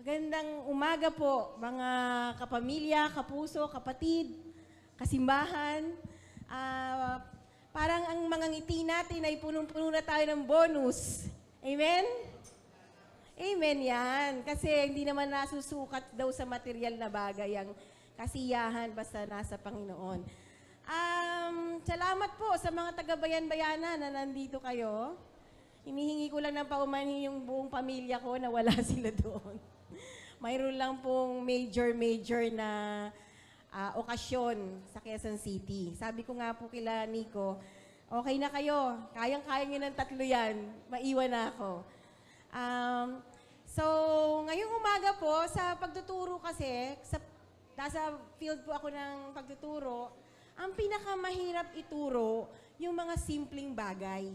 Magandang umaga po, mga kapamilya, kapuso, kapatid, kasimbahan. Parang ang mga ngiti natin ay punong-puno na tayo ng bonus. Amen? Amen yan. Kasi hindi naman nasusukat daw sa material na bagay ang kasiyahan basta nasa Panginoon. Salamat po sa mga taga-bayan-bayana na nandito kayo. Hinihingi ko lang ng paumanhin yung buong pamilya ko na wala sila doon. Mayroon lang pong major na okasyon sa Quezon City. Sabi ko nga po kila Nico, okay na kayo, kayang-kaya nyo ng 3 yan, maiwan na ako. So, ngayong umaga po, sa pagtuturo kasi, nasa field po ako ng pagtuturo, ang pinakamahirap ituro, yung mga simpleng bagay.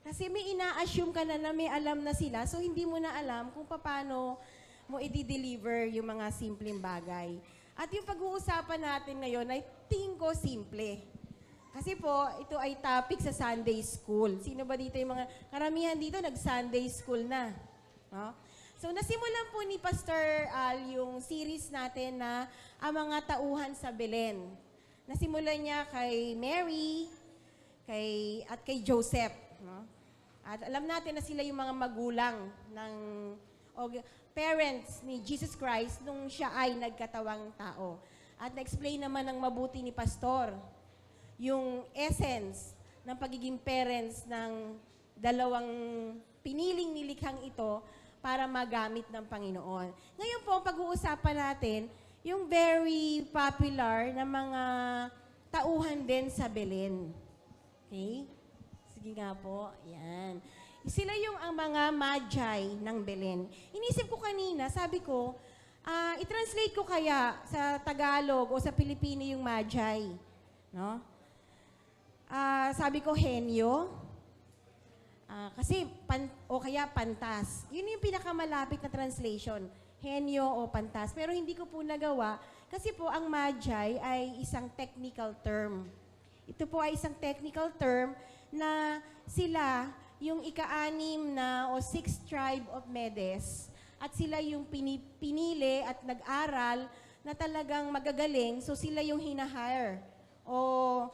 Kasi may ina-assume ka na may alam na sila, so hindi mo na alam kung paano mo i-deliver yung mga simpleng bagay. At yung pag-uusapan natin ngayon ay tingin ko simple. Kasi po, ito ay topic sa Sunday School. Sino ba dito yung mga, karamihan dito nag-Sunday School na. No? So nasimulan po ni Pastor Al yung series natin na ang mga tauhan sa Belen. Nasimulan niya kay Mary, at kay Joseph. No? At alam natin na sila yung mga magulang ng parents ni Jesus Christ nung siya ay nagkatawang tao. At na-explain naman ng mabuti ni Pastor yung essence ng pagiging parents ng dalawang piniling nilikhang ito para magamit ng Panginoon. Ngayon po, pag-uusapan natin yung very popular na mga tauhan din sa Belen. Okay? Sige nga po, yan. Sila yung ang mga magi ng Belen. Inisip ko kanina, sabi ko, i-translate ko kaya sa Tagalog o sa Pilipino yung magi. No? Sabi ko, henyo. Kasi, o kaya pantas. Yun yung pinakamalapit na translation. Henyo o pantas. Pero hindi ko po nagawa kasi po ang magi ay isang technical term. Ito po ay isang technical term na sila yung ika-6 na o 6th tribe of Medes at sila yung pinili at nag-aral na talagang magagaling, so sila yung hinahire o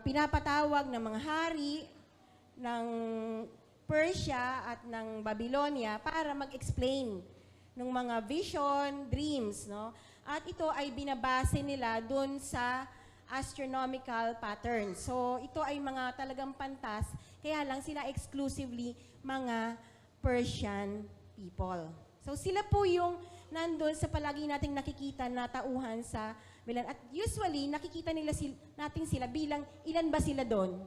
pinapatawag ng mga hari ng Persia at ng Babylonia para mag-explain ng mga vision, dreams, no? At ito ay binabase nila dun sa astronomical pattern. So, ito ay mga talagang pantas, kaya lang sila exclusively mga Persian people. So, sila po yung nandun sa palagi nating nakikita na tauhan sa Belen. At usually, nakikita natin sila bilang ilan ba sila doon?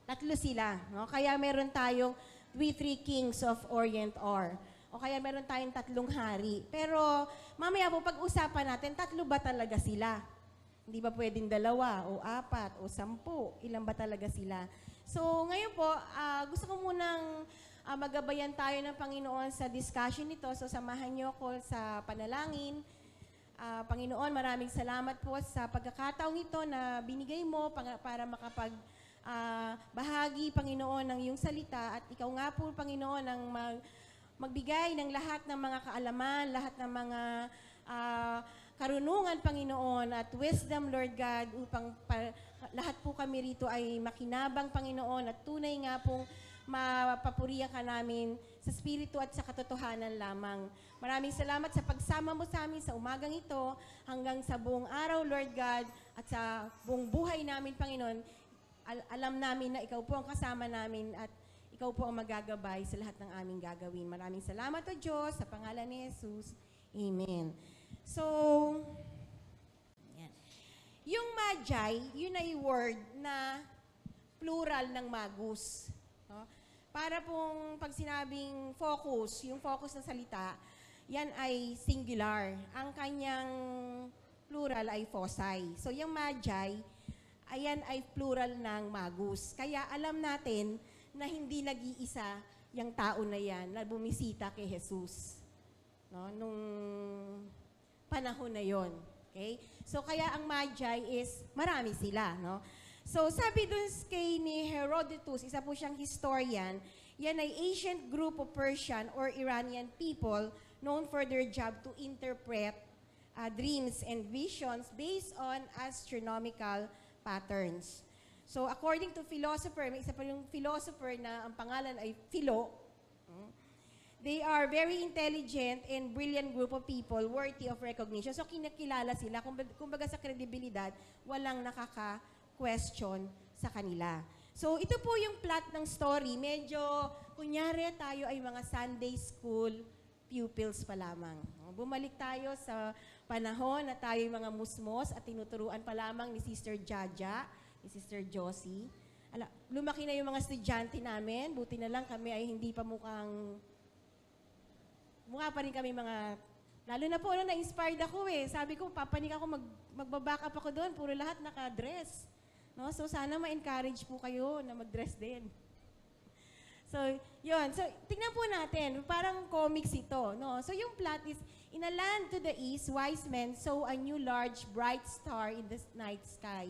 3 sila. No? Kaya meron tayong we 3 kings of Orient or. O kaya meron tayong 3 hari. Pero mamaya po pag-usapan natin, 3 ba talaga sila? Hindi ba pwedeng 2 o 4 o 10? Ilan ba talaga sila? So ngayon po, gusto ko munang magabayan tayo ng Panginoon sa discussion nito. So samahan niyo ako sa panalangin. Panginoon, maraming salamat po sa pagkakataong ito na binigay mo para bahagi, Panginoon, ng iyong salita. At ikaw nga po, Panginoon, ang magbigay ng lahat ng mga kaalaman, lahat ng mga karunungan, Panginoon, at wisdom, Lord God, upang lahat po kami rito ay makinabang, Panginoon, at tunay nga pong mapapuriya ka namin sa Espiritu at sa katotohanan lamang. Maraming salamat sa pagsama mo sa amin sa umagang ito hanggang sa buong araw, Lord God, at sa buong buhay namin, Panginoon. Alam namin na ikaw po ang kasama namin at ikaw po ang magagabay sa lahat ng aming gagawin. Maraming salamat, O Diyos, sa pangalan ni Jesus. Amen. So, yan. Yung magi, yun ay word na plural ng magus. No? Para pong pag sinabing focus, yung focus ng salita, yan ay singular. Ang kanyang plural ay foci. So, yung magi, ayan ay plural ng magus. Kaya alam natin na hindi nag-iisa yung tao na yan na bumisita kay Jesus. No? Nung panahon na yon. Okay? So, kaya ang magi is marami sila. No? So, sabi dun kay ni Herodotus, isa po siyang historian, Yan ay ancient group of Persian or Iranian people known for their job to interpret dreams and visions based on astronomical patterns. So according to philosopher, may isa pa yung philosopher na ang pangalan ay Philo. They are very intelligent and brilliant group of people worthy of recognition. So kinakilala sila. Kumbaga sa kredibilidad, walang nakaka-question sa kanila. So ito po yung plot ng story. Medyo, kunyari tayo ay mga Sunday school pupils pa lamang. Bumalik tayo sa panahon na tayo yung mga musmos at tinuturuan pa lamang ni Sister Jaja, ni Sister Josie. Lumaki na yung mga estudyante namin. Buti na lang kami ay hindi pa mukha pa rin kami mga, lalo na po, na-inspired ako eh. Sabi ko, papanik ako, magbaback up ako doon, puro lahat naka-dress. No? So, sana ma-encourage po kayo na mag-dress din. So, yun. So, tingnan po natin. Parang comics ito. No? So, yung plot is, in a land to the east, wise men saw a new large, bright star in the night sky.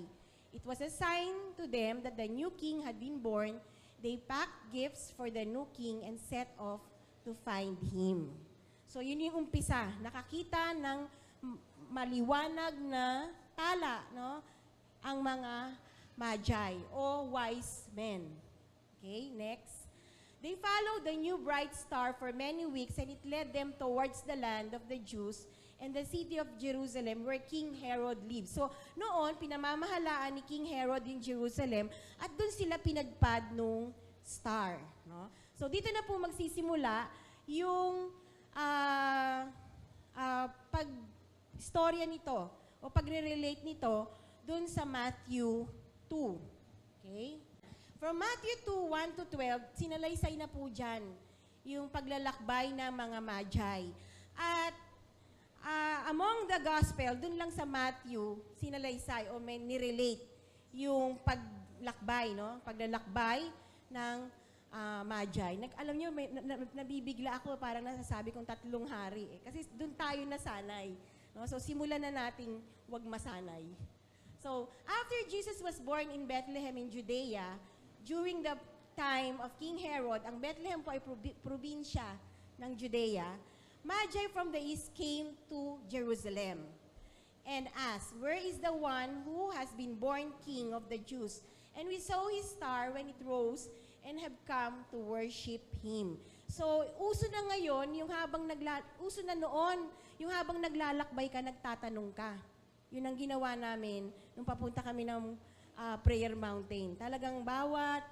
It was a sign to them that the new king had been born. They packed gifts for the new king and set off to find him. So, yun yung umpisa. Nakakita ng maliwanag na tala, no? Ang mga magi o wise men. Okay, next. They followed the new bright star for many weeks and it led them towards the land of the Jews and the city of Jerusalem where King Herod lived. So, noon, pinamamahalaan ni King Herod in Jerusalem at doon sila pinagpad nung star. No? So, dito na po magsisimula yung pag-istorya nito o pagre-relate nito dun sa Matthew 2. Okay? From Matthew 2, 1 to 12, sinalaysay na po dyan yung paglalakbay ng mga magi. At among the gospel, dun lang sa Matthew, sinalaysay o may nirelate yung paglakbay, no? Paglalakbay ng magi. Alam nyo, nabibigla ako, parang nasasabi kong 3 hari. Kasi doon tayo nasanay. No? So, simulan na nating wag masanay. So, after Jesus was born in Bethlehem in Judea, during the time of King Herod, ang Bethlehem po ay probinsya ng Judea, magi from the east came to Jerusalem and asked, "Where is the one who has been born King of the Jews? And we saw his star when it rose, and have come to worship Him." So, uso na ngayon, uso na noon, yung habang naglalakbay ka, nagtatanong ka. Yun ang ginawa namin nung papunta kami ng Prayer Mountain. Talagang bawat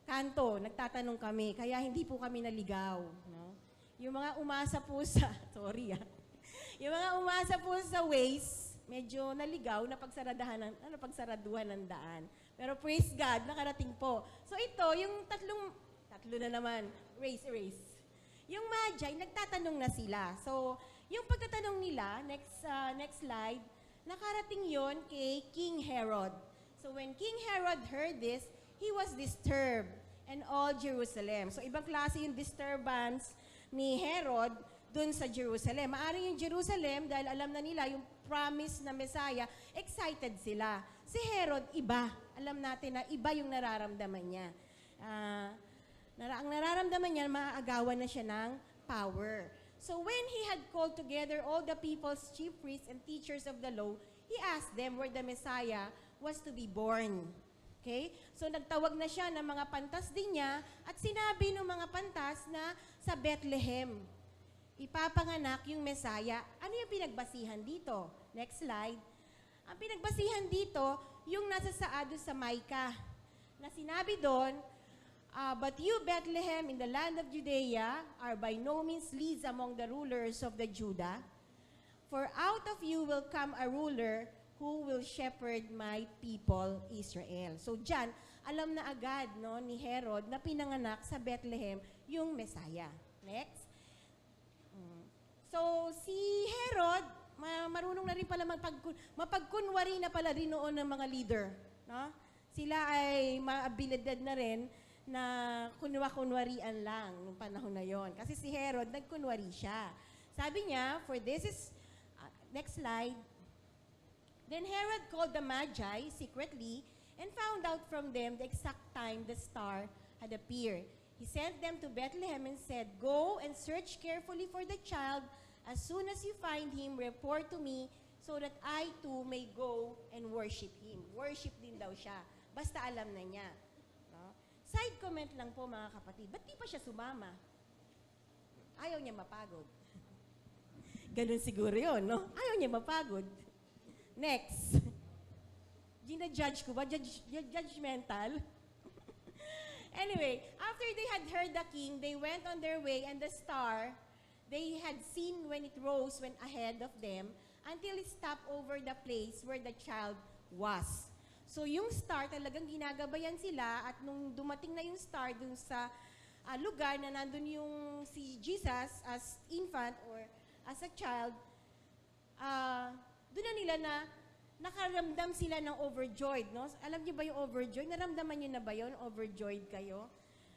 kanto, nagtatanong kami, kaya hindi po kami naligaw. No? Yung mga umasa po sa, yung mga umasa po sa Waze, medyo naligaw na pagsaraduhan ng daan. Pero praise God, nakarating po. So ito, yung tatlo na naman, race. Yung magi, nagtatanong na sila. So, yung pagtatanong nila, next slide, nakarating yon kay King Herod. So when King Herod heard this, he was disturbed, and all Jerusalem. So ibang klase yung disturbance ni Herod dun sa Jerusalem. Maaring yung Jerusalem, dahil alam na nila yung promise na Messiah, excited sila. Si Herod, iba. Alam natin na iba yung nararamdaman niya. Ang nararamdaman niya, maaagawan na siya ng power. So when he had called together all the people's chief priests and teachers of the law, he asked them where the Messiah was to be born. Okay? So nagtawag na siya ng mga pantas din niya at sinabi ng mga pantas na sa Bethlehem ipapanganak yung Messiah. Ano yung pinagbasihan dito? Next slide. Ang pinagbasihan dito, yung nasa saado sa Micah, na sinabi doon, "But you, Bethlehem, in the land of Judea, are by no means least among the rulers of the Judah. For out of you will come a ruler who will shepherd my people, Israel." So dyan, alam na agad no, ni Herod na pinanganak sa Bethlehem yung Messiah. Next. So si Herod, marunong na rin pala mapagkunwari na pala rin noon ng mga leader. No? Sila ay maabilidad na rin na kunwarian lang nung panahon na yon. Kasi si Herod, nagkunwari siya. Sabi niya, for this is, next slide, "Then Herod called the Magi secretly and found out from them the exact time the star had appeared. He sent them to Bethlehem and said, "Go and search carefully for the child. As soon as you find him, report to me so that I too may go and worship him." Worship din daw siya. Basta alam na niya. No? Side comment lang po mga kapatid, ba't di pa siya sumama? Ayaw niya mapagod. Ganun siguro yun, no? Ayaw niya mapagod. Next. Gina-judge ko ba? Judgmental? Anyway, after they had heard the king, they went on their way, and the star they had seen when it rose went ahead of them until it stopped over the place where the child was. So yung star talagang ginagabayan sila, at nung dumating na yung star dun sa lugar na nandun yung si Jesus as infant or as a child, doon na nila na nakaramdam sila ng overjoyed, no? Alam niyo ba yung overjoyed? Naramdaman niyo na ba yun? Overjoyed kayo?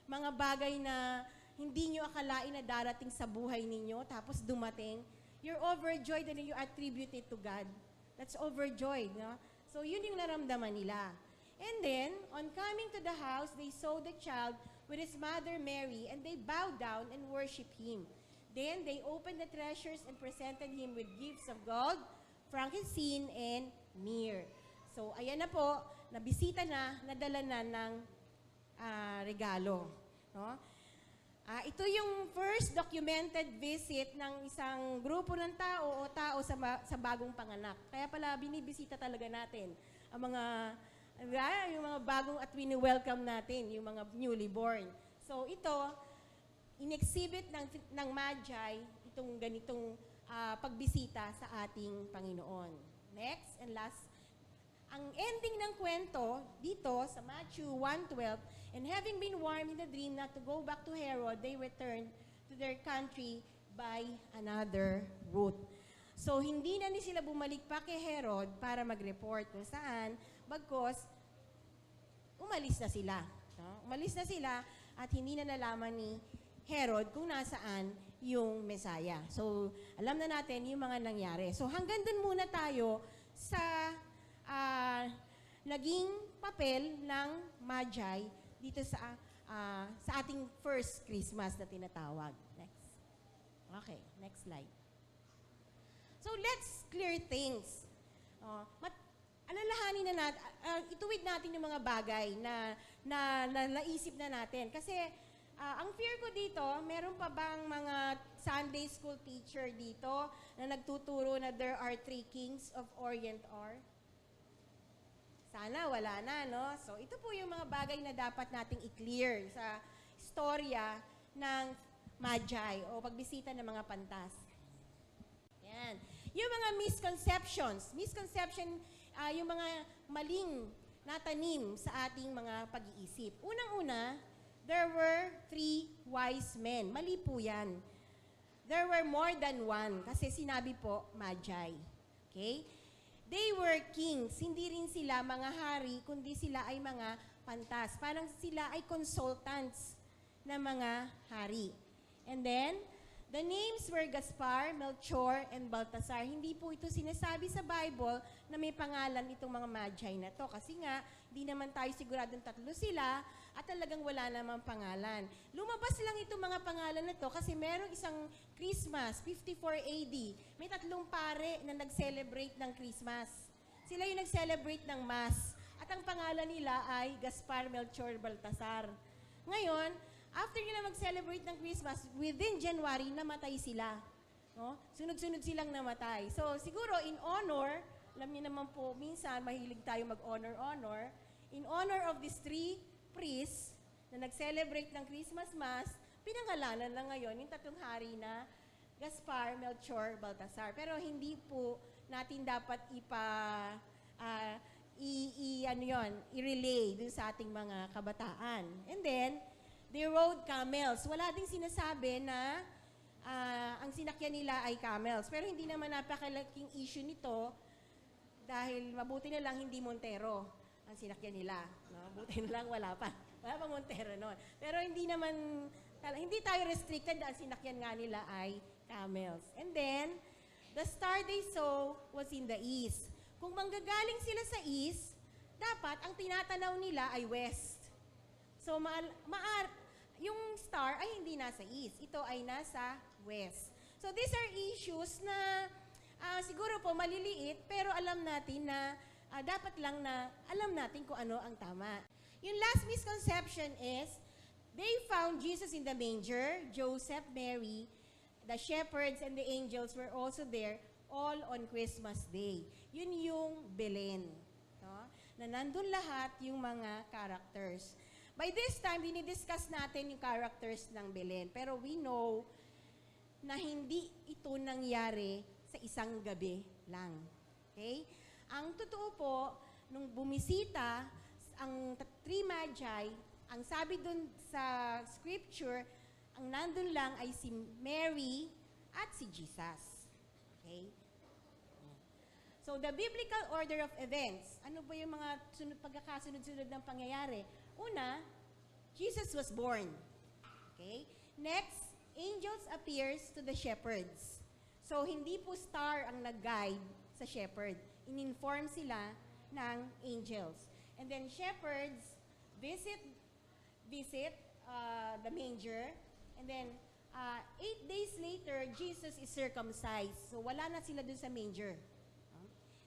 Mga bagay na hindi niyo akalain na darating sa buhay ninyo, tapos dumating. You're overjoyed and you attribute it to God. That's overjoyed, no? So yun yung naramdaman nila. And then, on coming to the house, they saw the child with his mother Mary, and they bowed down and worshiped him. Then they opened the treasures and presented him with gifts of gold, frankincense, and myrrh. So, ayan na po, nabisita na, nadala na ng regalo. No? Ito yung first documented visit ng isang grupo ng tao o tao sa bagong panganak. Kaya pala, binibisita talaga natin ang yung mga bagong at wini-welcome natin, yung mga newly born. So, ito, in-exhibit ng Magi itong ganitong pagbisita sa ating Panginoon. Next and last, ang ending ng kwento dito sa Matthew 1:12, "And having been warned in the dream not to go back to Herod, they returned to their country by another route." So, hindi na sila bumalik pa kay Herod para mag-report kung saan, bagkos, umalis na sila. No? Umalis na sila at hindi na nalaman ni Herod kung nasaan yung Messiah. So, alam na natin yung mga nangyari. So, hanggang dun muna tayo sa naging papel ng Magi dito sa ating first Christmas na tinatawag. Next. Okay, next slide. So, let's clear things. Alalahanin na natin, ituwid natin yung mga bagay na naisip na natin. Kasi, ang fear ko dito, meron pa bang mga Sunday school teacher dito na nagtuturo na there are three kings of Orient or? Sana wala na, no? So, ito po yung mga bagay na dapat nating i-clear sa istorya ng Magi o pagbisita ng mga pantas. Yan. Yung mga misconceptions. Yung mga maling natanim sa ating mga pag-iisip. Unang-una, there were 3 wise men. Mali po yan. There were more than one kasi sinabi po, Magi. Okay? They were kings. Hindi rin sila mga hari, kundi sila ay mga pantas. Parang sila ay consultants ng mga hari. And then, the names were Gaspar, Melchor, and Baltasar. Hindi po ito sinasabi sa Bible na may pangalan itong mga Magi na to. Kasi nga, hindi naman tayo siguradong tatlo sila at talagang wala namang pangalan. Lumabas lang itong mga pangalan na to kasi merong isang Christmas, 54 AD. May 3 pare na nag-celebrate ng Christmas. Sila yung nag-celebrate ng Mass. At ang pangalan nila ay Gaspar, Melchor, Baltasar. Ngayon, after nila mag-celebrate ng Christmas, within January, namatay sila. No? Sunod-sunod silang namatay. So, siguro, in honor, alam niyo naman po, minsan, mahilig tayo mag-honor-honor. In honor of these 3 priests na nag-celebrate ng Christmas Mass, pinangalanan na ngayon yung 3 hari na Gaspar, Melchor, Baltasar. Pero hindi po natin dapat i-relay dun sa ating mga kabataan. And then, they rode camels. Wala ding sinasabi na ang sinakyan nila ay camels. Pero hindi naman napakalaking issue nito dahil mabuti na lang hindi Montero ang sinakyan nila. No? Buti na lang wala pa. Wala pa Montero noon. Pero hindi tayo restricted dahil sinakyan nga nila ay camels. And then, the star they saw was in the east. Kung manggagaling sila sa east, dapat ang tinatanaw nila ay west. So, yung star ay hindi nasa east. Ito ay nasa west. So these are issues na siguro po maliliit, pero alam natin na dapat lang na alam natin kung ano ang tama. Yung last misconception is, they found Jesus in the manger, Joseph, Mary, the shepherds, and the angels were also there, all on Christmas Day. Yun yung Belen. No? Na nandun lahat yung mga characters. By this time, dinidiscuss natin yung characters ng Belen. Pero we know na hindi ito nangyari sa isang gabi lang. Okay? Ang totoo po, nung bumisita ang three magi, ang sabi dun sa scripture, ang nandun lang ay si Mary at si Jesus. Okay? So, the biblical order of events, ano ba yung mga pagkakasunod-sunod ng pangyayari? Una, Jesus was born. Okay? Next, angels appears to the shepherds. So, hindi po star ang nag-guide sa shepherd. In-inform sila ng angels. And then, shepherds visit the manger. And then, 8 days later, Jesus is circumcised. So, wala na sila dun sa manger.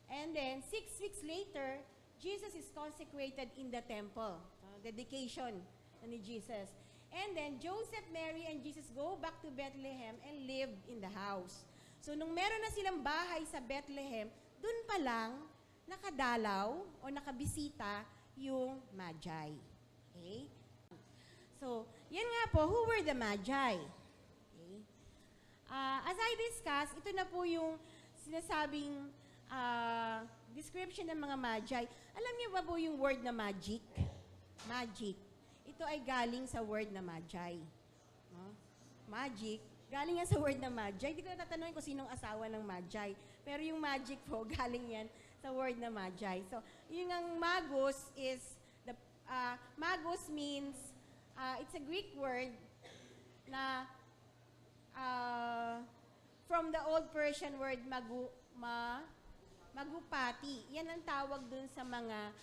And then, 6 weeks later, Jesus is consecrated in the temple. Dedication ni Jesus. And then, Joseph, Mary, and Jesus go back to Bethlehem and live in the house. So, nung meron na silang bahay sa Bethlehem, dun pa lang, nakadalaw o nakabisita yung Magi. Okay? So, yan nga po, who were the Magi? Okay? As I discussed, ito na po yung sinasabing description ng mga Magi. Alam niyo ba po yung word na magic? Magic. Ito ay galing sa word na Magi. No? Magic. Galing yan sa word na Magi. Hindi ko natatanungin kung sinong asawa ng Magi. Pero yung magic po, galing yan sa word na Magi. So, yung ang magus is, magus means, it's a Greek word na from the old Persian word magupati. Yan ang tawag dun sa mga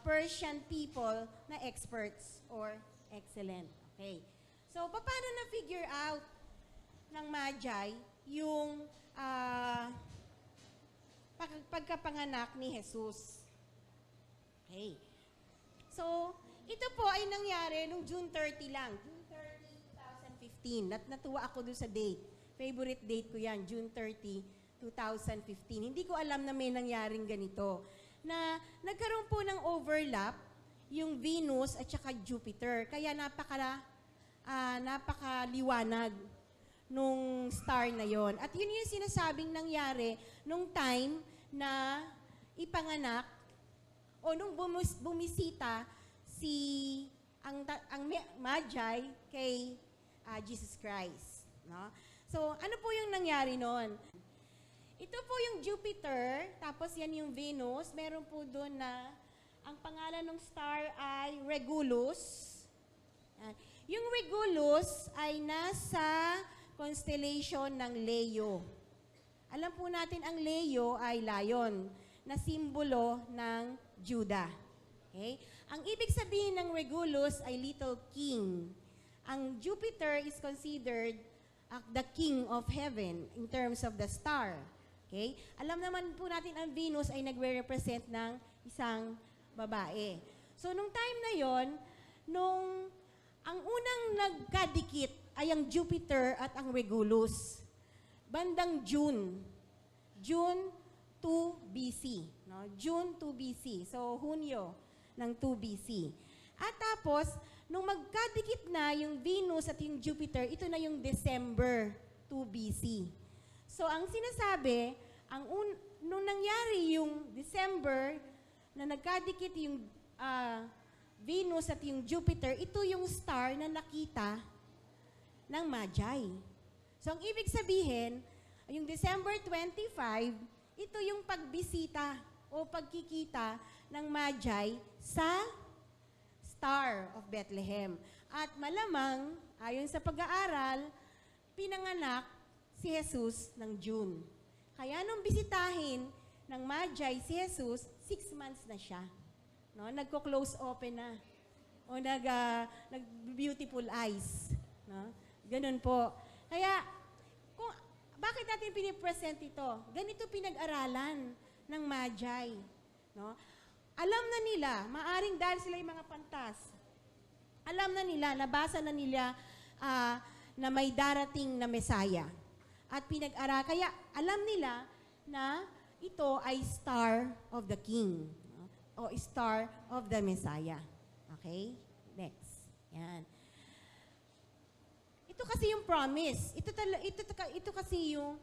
Persian people na experts or excellent. Okay. So, paano na-figure out ng Magi yung pagkapanganak ni Jesus? Okay. So, ito po ay nangyari nung June 30 lang. June 30, 2015. Natuwa ako dun sa date. Favorite date ko yan, June 30, 2015. Hindi ko alam na may nangyaring ganito. Na nagkaroon po ng overlap yung Venus at saka Jupiter. Kaya napakaliwanag nung star na yon. At yun yung sinasabing nangyari nung time na ipanganak o nung bumisita ang Magi kay Jesus Christ. No? So, ano po yung nangyari noon? Ito po yung Jupiter, tapos yan yung Venus. Meron po doon na, ang pangalan ng star ay Regulus. Yung Regulus ay nasa constellation ng Leo. Alam po natin ang Leo ay lion, na simbolo ng Judah. Okay? Ang ibig sabihin ng Regulus ay little king. Ang Jupiter is considered the king of heaven in terms of the star. Okay? Alam naman po natin ang Venus ay nagre-represent ng isang babae. So, nung time na yon, ang unang nagkadikit ay ang Jupiter at ang Regulus. Bandang June 2 BC. No? June 2 BC. So, Hunyo ng 2 BC. At tapos, nung magkadikit na yung Venus at yung Jupiter, ito na yung December 2 BC. So, ang sinasabi, nung nangyari yung December, na nagkadikit yung Venus at yung Jupiter, ito yung star na nakita ng Magi. So, ang ibig sabihin, yung December 25, ito yung pagbisita o pagkikita ng Magi sa Star of Bethlehem. At malamang, ayon sa pag-aaral, pinanganak si Jesus ng June. Kaya nung bisitahin ng Magi si Jesus, 6 months na siya. No? Nagko-close open na. o nag-beautiful eyes. No? Ganun po. Kaya, bakit natin pinipresent ito? Ganito pinag-aralan ng Magi. No? Alam na nila, maaring dahil sila yung mga pantas, alam na nila, nabasa na nila na may darating na Mesaya. At kaya alam nila na ito ay Star of the King. No? O Star of the Messiah. Okay? Next. Yan. Ito kasi yung promise. Ito kasi yung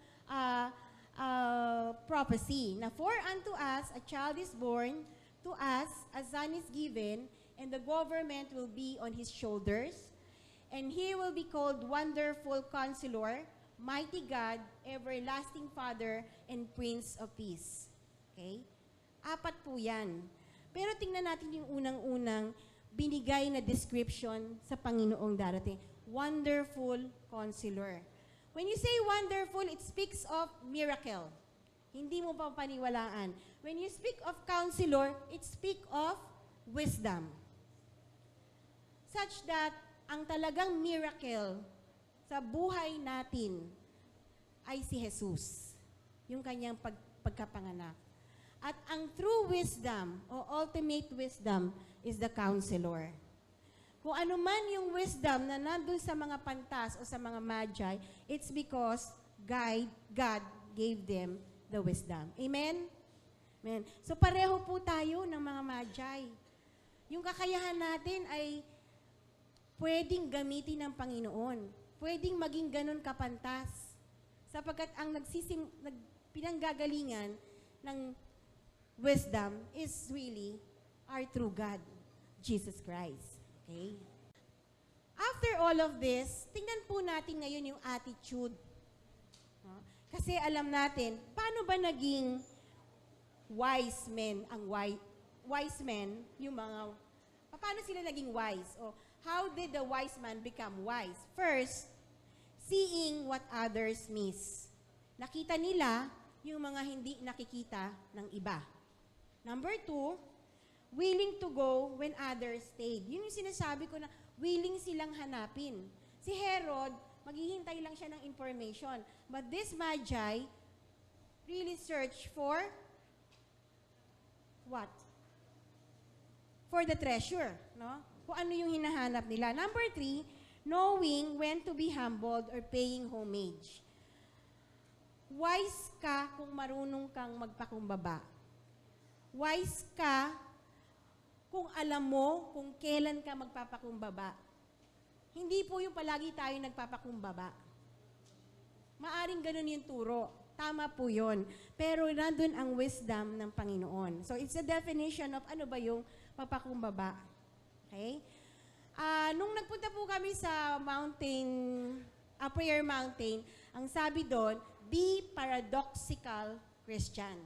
prophecy na for unto us a child is born, to us a son is given, and the government will be on his shoulders, and he will be called Wonderful Counselor, Mighty God, Everlasting Father, and Prince of Peace. Okay? 4 po yan. Pero tingnan natin yung unang-unang binigay na description sa Panginoong darating. Wonderful Counselor. When you say wonderful, it speaks of miracle. Hindi mo pa paniwalaan. When you speak of counselor, it speaks of wisdom. Such that ang talagang miracle sa buhay natin ay si Jesus. Yung kanyang pagkapanganak. At ang true wisdom o ultimate wisdom is the counselor. Kung ano man yung wisdom na nandun sa mga pantas o sa mga magi, it's because God gave them the wisdom. Amen? Amen. So pareho po tayo ng mga magi. Yung kakayahan natin ay pwedeng gamitin ng Panginoon. Pwedeng maging ganun kapantas. Sapagkat ang pinanggagalingan ng wisdom is really our true God, Jesus Christ. Okay? After all of this, tingnan po natin ngayon yung attitude. Kasi alam natin, paano ba naging wise men yung mga, paano sila naging wise? O how did the wise man become wise? First, seeing what others miss. Nakita nila yung mga hindi nakikita ng iba. Number 2, willing to go when others stayed. Yun yung sinasabi ko na willing silang hanapin. Si Herod, maghihintay lang siya ng information. But this Magi really search for what? For the treasure. No? Kung ano yung hinahanap nila. Number 3, knowing when to be humbled or paying homage. Wise ka kung marunong kang magpakumbaba. Wise ka kung alam mo kung kailan ka magpapakumbaba. Hindi po yung palagi tayo nagpapakumbaba. Maaring ganun yung turo. Tama po yun. Pero nandun ang wisdom ng Panginoon. So it's a definition of ano ba yung papakumbaba. Okay? Nung nagpunta po kami sa prayer mountain, ang sabi doon, be paradoxical Christian.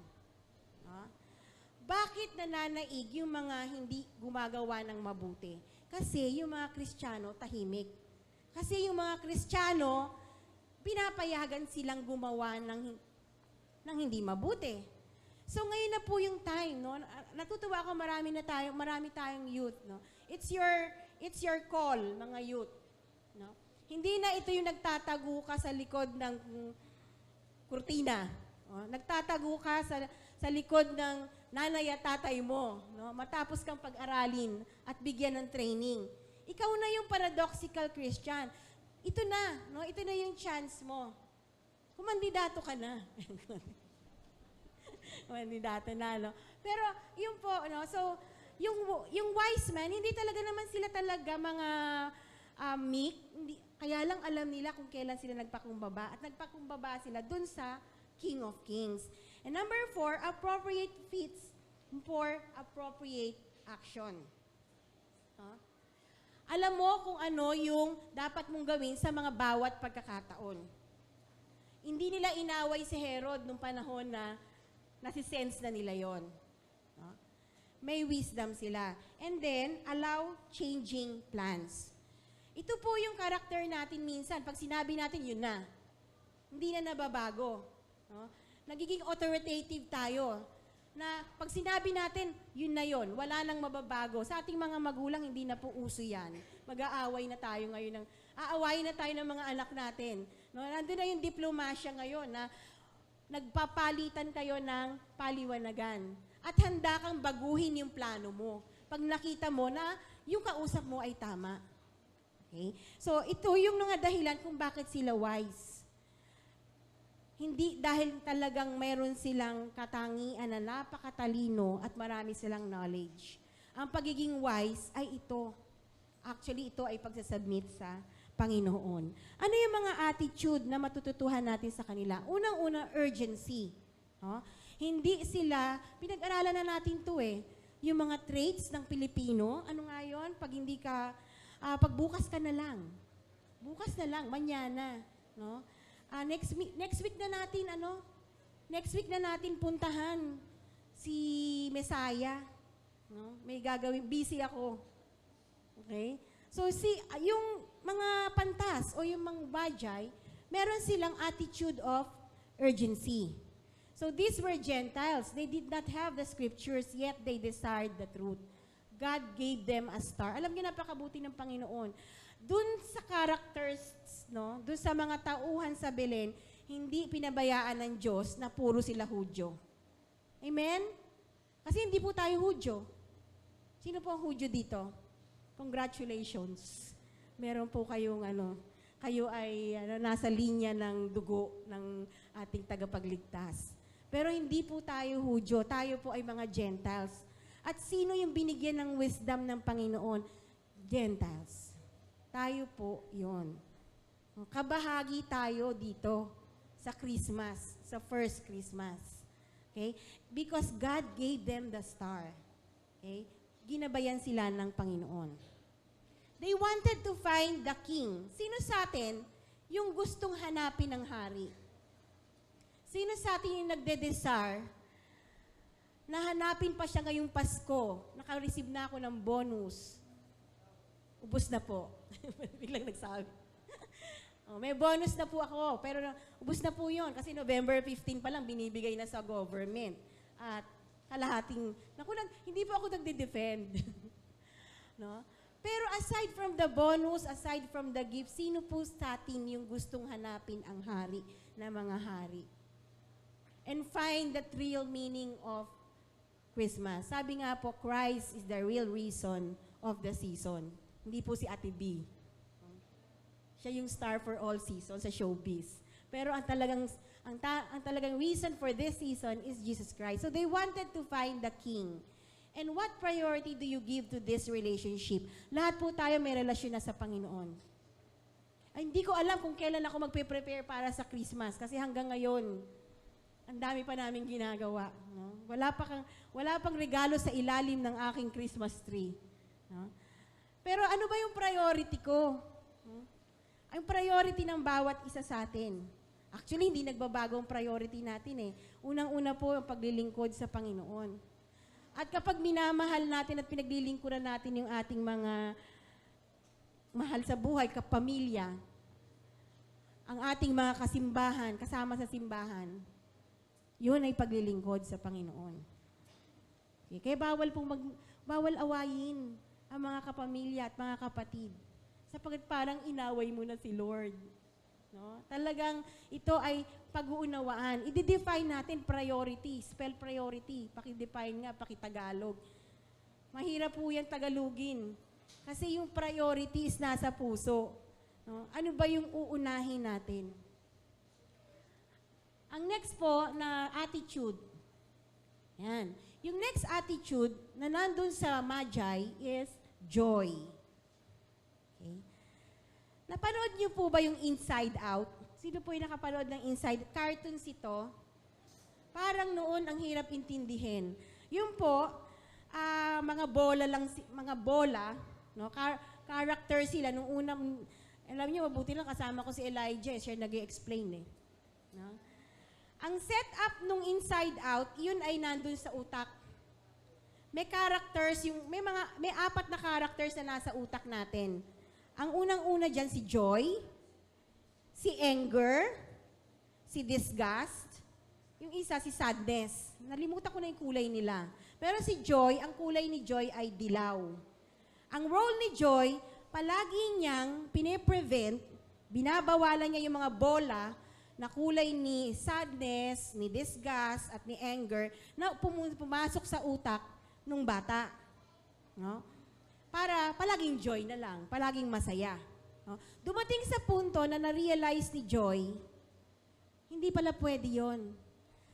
Bakit nananaig yung mga hindi gumagawa ng mabuti? Kasi yung mga Kristiyano tahimik. Kasi yung mga Kristiyano, pinapayagan silang gumawa ng hindi mabuti. So ngayon na po yung time, no? Natutuwa ako marami tayong youth, no? It's your call, mga youth, no? Hindi na ito yung nagtatago ka sa likod ng kurtina. Nagtatago ka sa likod ng nanay at tatay mo, no? Matapos kang pag-aralin at bigyan ng training. Ikaw na yung paradoxical Christian. Ito na, no? Ito na yung chance mo. Kumandidato ka na. Kumandidato na, no? Pero, yun po, no? So, yung wise man, hindi talaga naman sila talaga mga meek. Kaya lang alam nila kung kailan sila nagpakumbaba. At nagpakumbaba sila dun sa King of Kings. And number 4, appropriate feats for appropriate action. Alam mo kung ano yung dapat mong gawin sa mga bawat pagkakataon. Hindi nila inaway si Herod nung panahon na nasisense na nila yon. May wisdom sila. And then, allow changing plans. Ito po yung karakter natin minsan. Pag sinabi natin, yun na. Hindi na nababago. Nagiging authoritative tayo. na pag sinabi natin, yun na yun, wala nang mababago. Sa ating mga magulang, hindi na po uso yan. Mag-aaway na tayo ngayon, aawayin na tayo ng mga anak natin. No? Nandun na yung diplomasya ngayon na nagpapalitan kayo ng paliwanagan. At handa kang baguhin yung plano mo. Pag nakita mo na yung kausap mo ay tama. Okay? So, ito yung mga dahilan kung bakit sila wise. Hindi dahil talagang mayroon silang katangian na napakatalino at marami silang knowledge. Ang pagiging wise ay ito. Actually, ito ay pagsasubmit sa Panginoon. Ano yung mga attitude na matututuhan natin sa kanila? Unang-una, urgency. No? Hindi sila, pinag-aralan na natin to yung mga traits ng Pilipino, ano nga yun? Pag hindi ka, pagbukas ka na lang. Bukas na lang, manyana. No? Next week na natin puntahan si Messiah. No? May gagawin, busy ako. Okay? So yung mga pantas o yung mga bajay, meron silang attitude of urgency. So these were Gentiles. They did not have the scriptures, yet they desired the truth. God gave them a star. Alam niyo, napakabuti ng Panginoon. Dun sa characters, no, dun sa mga tauhan sa Belen, hindi pinabayaan ng Diyos na puro sila Hudyo. Amen? Kasi hindi po tayo Hudyo. Sino po ang Hudyo dito? Congratulations. Meron po kayong kayo ay nasa linya ng dugo ng ating tagapagligtas. Pero hindi po tayo Hudyo, tayo po ay mga Gentiles. At sino yung binigyan ng wisdom ng Panginoon? Gentiles. Tayo po yon. Kabahagi tayo dito sa Christmas, sa first Christmas. Okay? Because God gave them the star. Okay? Ginabayan sila ng Panginoon. They wanted to find the king. Sino sa atin yung gustong hanapin ng hari? Sino sa atin yung nagde-desire na hanapin pa siya ngayong Pasko? Naka-receive na ako ng bonus. Ubus na po. Biglang nagsabi. May bonus na po ako, pero ubus na po yun. Kasi November 15 pa lang, binibigay na sa government. At kalahating, hindi po ako nagde-defend. No? Pero aside from the bonus, aside from the gift, sino po sa atin yung gustong hanapin ang hari na mga hari? And find the real meaning of Christmas. Sabi nga po, Christ is the real reason of the season. Hindi po si Ate B. Siya yung star for all seasons sa showbiz. Pero ang talagang reason for this season is Jesus Christ. So they wanted to find the King. And what priority do you give to this relationship? Lahat po tayo may relasyon na sa Panginoon. Ay, hindi ko alam kung kailan ako magpe-prepare para sa Christmas. Kasi hanggang ngayon, ang dami pa namin ginagawa. No? Wala pang regalo sa ilalim ng aking Christmas tree. No? Pero ano ba yung priority ko? Ang priority ng bawat isa sa atin. Actually, hindi nagbabago ang priority natin Unang-una po ang paglilingkod sa Panginoon. At kapag minamahal natin at pinaglilingkuran natin yung ating mga mahal sa buhay, kapamilya, ang ating mga kasimbahan, kasama sa simbahan, yun ay paglilingkod sa Panginoon. Okay? Kaya bawal awayin ang mga kapamilya at mga kapatid. Sapagkat parang inaway mo na si Lord. No? Talagang ito ay pag-uunawaan. I-define natin priority. Spell priority. Paki-define nga, paki-Tagalog. Mahirap po yan Tagalogin. Kasi yung priority is nasa puso. No? Ano ba yung uunahin natin? Ang next po na attitude. Yan. Yung next attitude na nandun sa Magi is joy. Okay. Napanood niyo po ba yung Inside Out? Sino po yung nakapanood ng Inside? Cartoons ito. Parang noon ang hirap intindihin. Yung po, mga bola, no? Character sila. Nung unang, alam niyo, mabuti lang kasama ko si Elijah. Siya nag-i-explain No? Ang setup nung Inside Out, yun ay nandun sa utak. May characters, may 4 na characters na nasa utak natin. Ang unang-una dyan si joy, si anger, si disgust, Yung isa, si sadness. Nalimutan ko na yung kulay nila. Pero si Joy, ang kulay ni Joy ay dilaw. Ang role ni Joy, palagi niyang pine-prevent, binabawalan niya yung mga bola na kulay ni sadness, ni disgust, at ni anger na pumasok sa utak ng bata. No? Para palaging joy na lang, palaging masaya. No? Dumating sa punto na na-realize ni Joy, hindi pala pwede yon.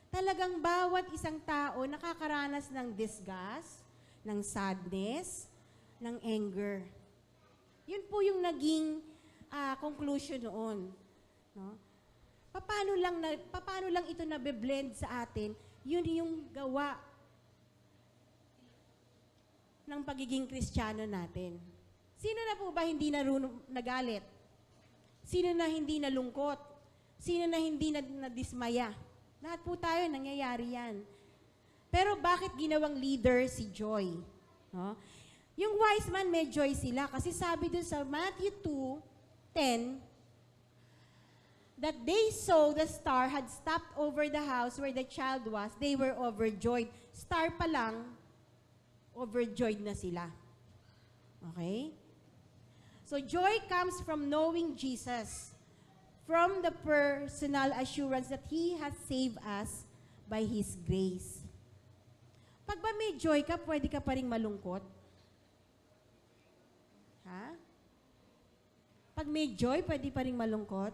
Talagang bawat isang tao nakakaranas ng disgust, ng sadness, ng anger. Yun po yung naging conclusion noon. No? Paano lang ito nabe-blend sa atin? Yun yung gawa ng pagiging Kristiyano natin. Sino na po ba hindi nagalit? Sino na hindi nalungkot? Sino na hindi nadismaya? Lahat po tayo, nangyayari yan. Pero bakit ginawang leader si Joy? No? Yung wise man, may joy sila. Kasi sabi dun sa Matthew 2:10, that they saw the star had stopped over the house where the child was, they were overjoyed. Star pa lang, overjoyed na sila. Okay? So joy comes from knowing Jesus, from the personal assurance that He has saved us by His grace. Pag ba may joy ka, pwede ka pa rin malungkot? Ha? Pag may joy, pwede pa rin malungkot?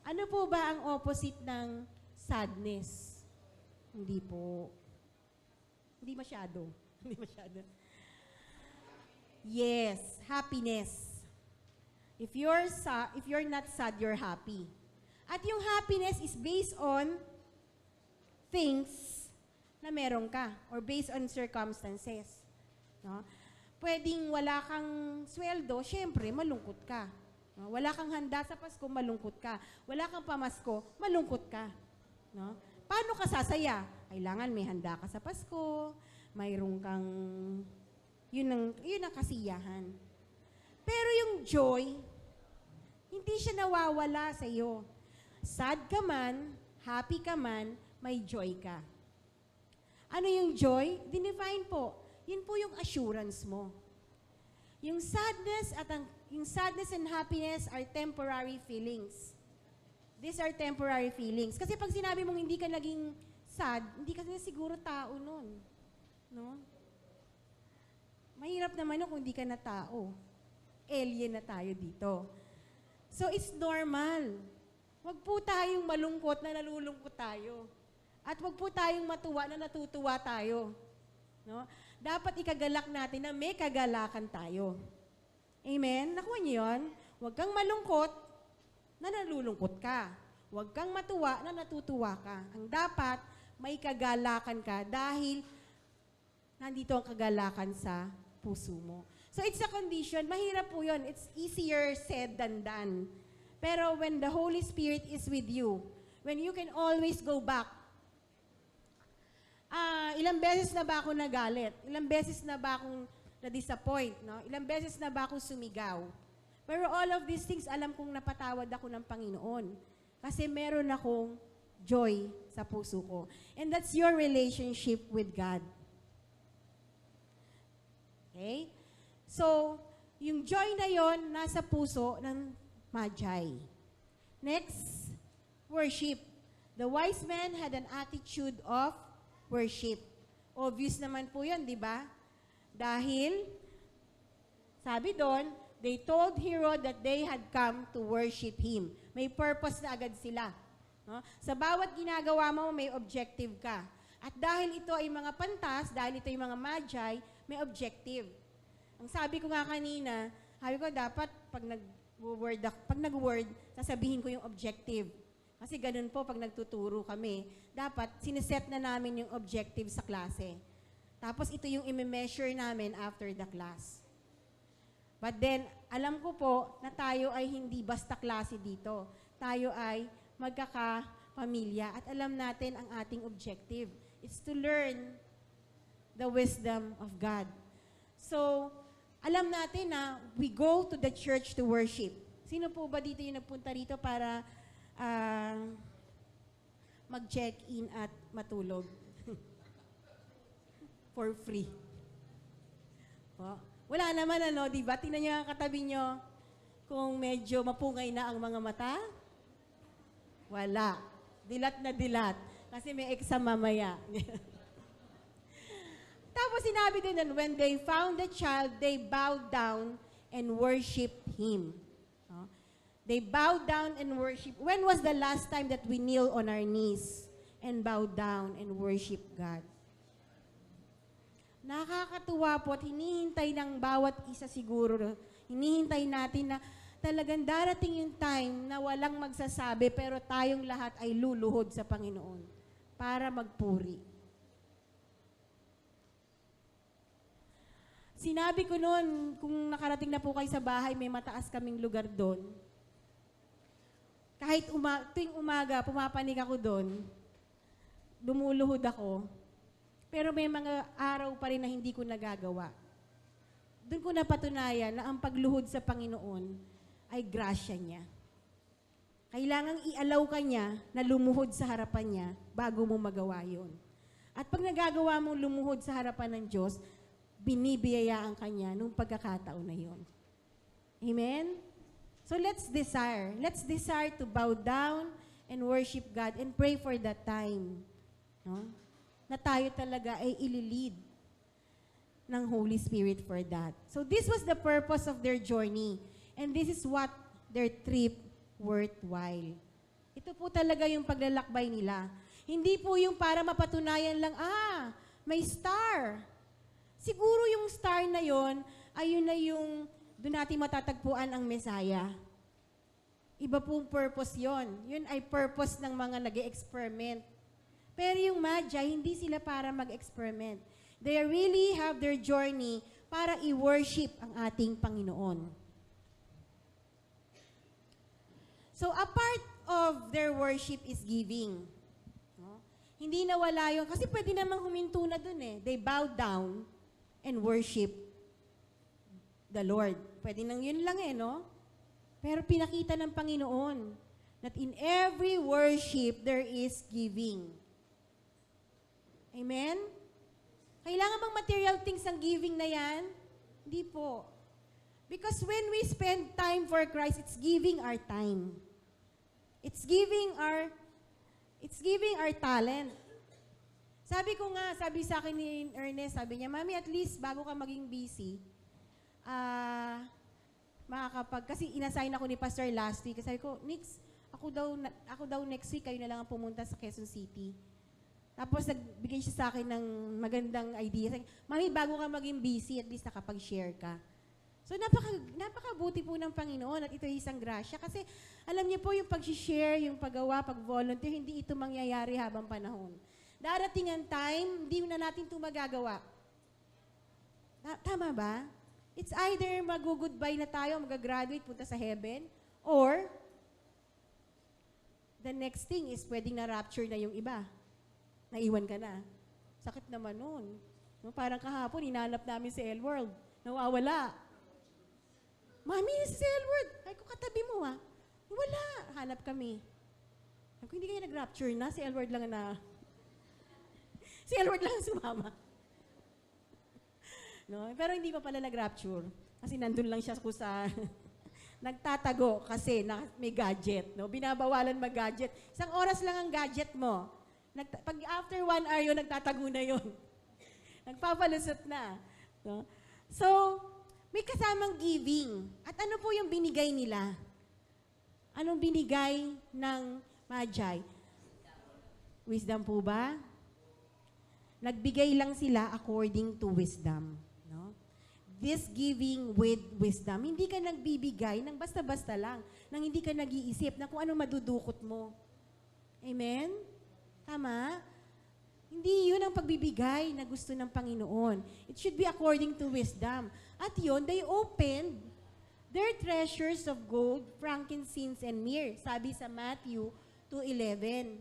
Ano po ba ang opposite ng sadness? Hindi po. Hindi masyado. Hindi masyado. Yes, happiness. If you're not sad, you're happy. At yung happiness is based on things na meron ka or based on circumstances. No? Pwedeng wala kang sweldo, syempre malungkot ka. No? Wala kang handa sa Pasko, malungkot ka. Wala kang pamasko, malungkot ka. No? Paano ka sasaya? Kailangan may handa ka sa Pasko, mayroong kang, yun ang kasiyahan. Pero yung joy, hindi siya nawawala sa iyo. Sad ka man, happy ka man, may joy ka. Ano yung joy? Dinefine po. Yun po yung assurance mo. Yung sadness and happiness are temporary feelings. These are temporary feelings. Kasi pag sinabi mong hindi ka naging sad, hindi ka na siguro tao nun. No? Mahirap naman kung hindi ka na tao. Alien na tayo dito. So, it's normal. Huwag po tayong malungkot na nalulungkot tayo. At huwag po tayong matuwa na natutuwa tayo. No? Dapat ikagalak natin na may kagalakan tayo. Amen? Nakuha niyo yun? Huwag kang malungkot na nalulungkot ka. Huwag kang matuwa na natutuwa ka. Ang dapat, may kagalakan ka dahil nandito ang kagalakan sa puso mo. So it's a condition. Mahirap po yun. It's easier said than done. Pero when the Holy Spirit is with you, when you can always go back, ilang beses na ba ako nagalit? Ilang beses na ba akong na-disappoint? No? Ilang beses na ba akong sumigaw? Pero all of these things, alam kong napatawad ako ng Panginoon. Kasi meron akong joy sa puso ko. And that's your relationship with God. Okay? So, yung joy na yon nasa puso ng Magi. Next, worship. The wise man had an attitude of worship. Obvious naman po yun, di ba? Dahil, sabi doon, they told Herod that they had come to worship him. May purpose na agad sila. No? Sa bawat ginagawa mo, may objective ka. At dahil ito ay mga pantas, dahil ito ay mga Magi, may objective. Ang sabi ko nga kanina, sabi ko dapat pag nag-word, sasabihin ko yung objective. Kasi ganun po pag nagtuturo kami, dapat sineset na namin yung objective sa klase. Tapos ito yung i-measure namin after the class. But then, alam ko po na tayo ay hindi basta klase dito. Tayo ay magkakapamilya at alam natin ang ating objective. It's to learn the wisdom of God. So, alam natin na we go to the church to worship. Sino po ba dito yung nagpunta rito para mag-check-in at matulog. For free. Oh. Wala naman di ba? Tingnan niyo ang katabi niyo kung medyo mapungay na ang mga mata. Wala. Dilat na dilat. Kasi may exam mamaya. Tapos sinabi din nun, when they found the child, they bowed down and worshiped Him. Oh. They bowed down and worshiped. When was the last time that we kneel on our knees and bow down and worship God? Nakakatuwa po at hinihintay ng bawat isa siguro. Hinihintay natin na talagang darating yung time na walang magsasabi pero tayong lahat ay luluhod sa Panginoon para magpuri. Sinabi ko noon, kung nakarating na po kayo sa bahay, may mataas kaming lugar doon. Kahit tuwing umaga, pumapanig ako doon, lumuluhod ako. Pero may mga araw pa rin na hindi ko nagagawa. Doon ko napatunayan na ang pagluhod sa Panginoon ay grasya niya. Kailangang i-allow ka niya na lumuhod sa harapan niya bago mo magawa yun. At pag nagagawa mong lumuhod sa harapan ng Diyos, binibiyayaan ka niya nung pagkakataon na yun. Amen? So let's desire. Let's desire to bow down and worship God and pray for that time. No? Na tayo talaga ay ililid ng Holy Spirit for that. So this was the purpose of their journey. And this is what their trip worthwhile. Ito po talaga yung paglalakbay nila. Hindi po yung para mapatunayan lang, may star. Siguro yung star na yon, ayun na yung doon natin matatagpuan ang Messiah. Iba pong purpose yon. Yun ay purpose ng mga nag-experiment. Pero yung Magi, hindi sila para mag-experiment. They really have their journey para i-worship ang ating Panginoon. So, a part of their worship is giving. No? Hindi nawala yun. Kasi pwede namang huminto na dun eh. They bow down and worship the Lord. Pwede nang yun lang eh, no? Pero pinakita ng Panginoon that in every worship, there is giving. Amen? Kailangan bang material things ang giving na yan? Hindi po. Because when we spend time for Christ, it's giving our time. It's giving our talent. Sabi sa akin ni Ernest, sabi niya, Mami, at least bago ka maging busy, kasi inassign ako ni Pastor last week. Sabi ko, Nix, ako daw next week, kayo na lang ang pumunta sa Quezon City. Tapos nagbigay siya sa akin ng magandang idea. Sabi, Mami, bago ka maging busy, at least nakapag-share ka. So napakabuti po ng Panginoon at ito ay isang grasya. Kasi alam niyo po yung pag-share, yung paggawa, pag-volunteer, hindi ito mangyayari habang panahon. Darating ang time, hindi na natin ito magagawa. Tama ba? It's either mag-goodbye na tayo, mag-graduate, punta sa heaven, or the next thing is pwedeng na-rapture na yung iba. Naiwan ka na. Sakit naman nun. No, parang kahapon, hinanap namin si Elworld. Nawawala. Mami, si Elworld. Ay, ko katabi mo Wala. Hanap kami. Sabi ko, hindi kayo nag-rapture na. Si Elworld lang na. Si Elworld lang sumama. No? Pero hindi pa pala nag-rapture. Kasi nandun lang siya sa nagtatago kasi may gadget. No? Binabawalan mag-gadget. Isang oras lang ang gadget mo. Pag after 1 hour yun, nagtatago na yun. Nagpapalusot na. No? So, may kasamang giving. At ano po yung binigay nila? Anong binigay ng Magi? Wisdom po ba? Nagbigay lang sila according to wisdom. No? This giving with wisdom. Hindi ka nagbibigay ng basta-basta lang. Nang hindi ka nag-iisip na kung ano madudukot mo. Amen? Tama? Hindi yun ang pagbibigay na gusto ng Panginoon. It should be according to wisdom. At yun, they opened their treasures of gold, frankincense, and myrrh. Sabi sa Matthew 2:11.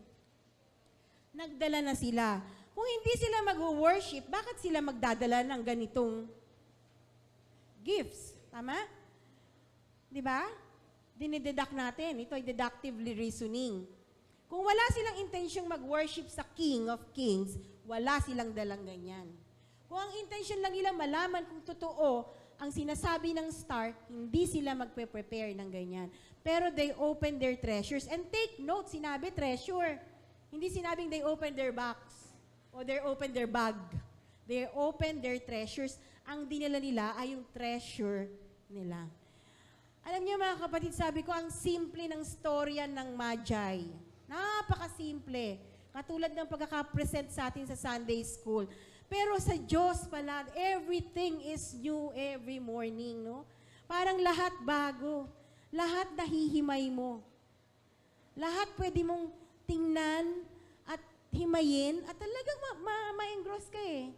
Nagdala na sila. Kung hindi sila mag-worship, bakit sila magdadala ng ganitong gifts? Tama? Di ba? Dinideduct natin. Ito ay deductively reasoning. Kung wala silang intensyong mag-worship sa King of Kings, wala silang dalang ganyan. Kung ang intention lang nila malaman kung totoo ang sinasabi ng star, hindi sila magpe-prepare ng ganyan. Pero they open their treasures. And take note, sinabi treasure. Hindi sinabing they open their box o they open their bag. They open their treasures. Ang dinala nila ay yung treasure nila. Alam niyo mga kapatid, sabi ko, ang simple ng storya ng Magi. Napakasimple. Katulad ng pagkakapresent sa atin sa Sunday School. Pero sa Diyos pala, everything is new every morning, no? Parang lahat bago. Lahat nahihimay mo. Lahat pwede mong tingnan at himayin at talagang ma-engross ka eh.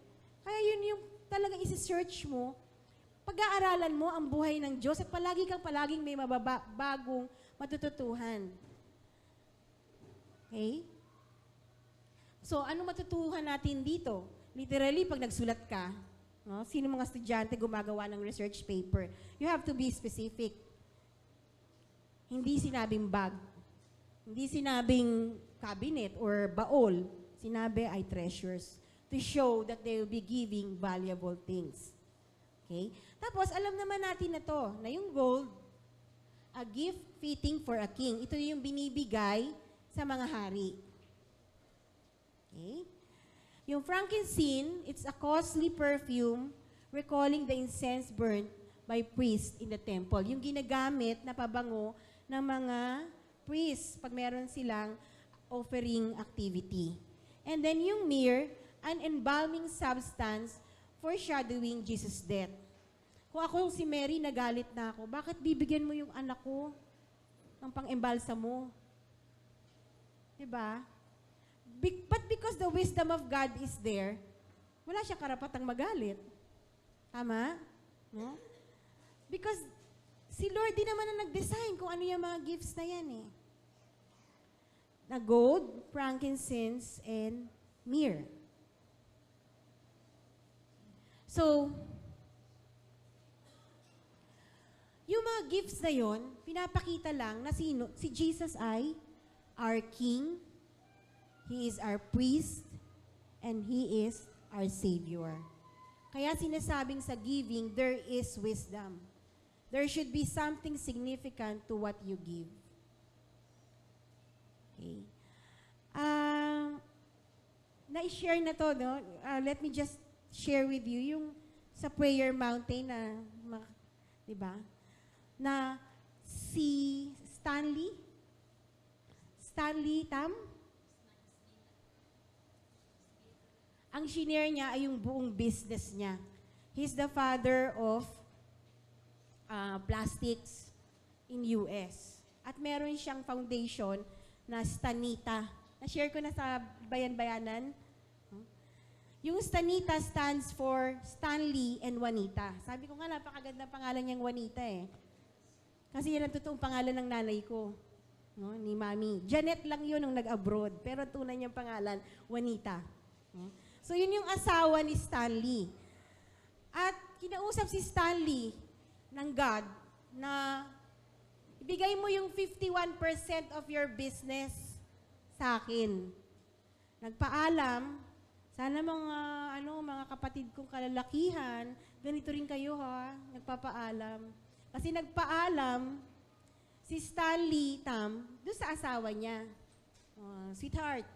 Kaya yun yung talagang isi-search mo. Pag-aaralan mo ang buhay ng Diyos at palaging may bagong matututuhan. Okay? So, ano matutuhan natin dito? Literally, pag nagsulat ka, no, sino mga estudyante gumagawa ng research paper, you have to be specific. Hindi sinabing bag. Hindi sinabing cabinet or baol. Sinabi ay treasures to show that they will be giving valuable things. Okay? Tapos, alam naman natin na to, na yung gold, a gift fitting for a king. Ito yung binibigay sa mga hari. Okay? Yung frankincense, it's a costly perfume recalling the incense burnt by priests in the temple. Yung ginagamit na pabango ng mga priests pag meron silang offering activity. And then yung myrrh, an embalming substance foreshadowing Jesus' death. Kung ako si Mary, nagalit na ako, bakit bibigyan mo yung anak ko ng pang-embalsa mo? Diba? But because the wisdom of God is there, wala siya karapatang magalit. Tama? No? Because si Lord din naman ang nag-design kung ano yung mga gifts na yan eh. Na gold, frankincense, and myrrh. So, yung mga gifts na yon, pinapakita lang na si Jesus ay our King, He is our priest, and He is our Savior. Kaya sinasabing sa giving, there is wisdom. There should be something significant to what you give. Okay. Na-share na to, no? Let me just share with you yung sa prayer mountain na, di ba? Na si Stanley Tam, ang shinare niya ay yung buong business niya. He's the father of plastics in US. At meron siyang foundation na Stanita. Na-share ko na sa bayan-bayanan. Yung Stanita stands for Stanley and Juanita. Sabi ko nga, napakaganda pangalan niyang Juanita eh. Kasi yan ang totoong pangalan ng nanay ko. No, ni Mami. Janet lang yun nung nag-abroad. Pero tunay niyang pangalan, Juanita. So yun yung asawa ni Stanley. At kinausap si Stanley ng God na ibigay mo yung 51% of your business sa akin. Nagpaalam, sana mga kapatid kong kalalakihan, ganito rin kayo ha, nagpapaalam. Kasi nagpaalam si Stanley Tam doon sa asawa niya. Sweetheart,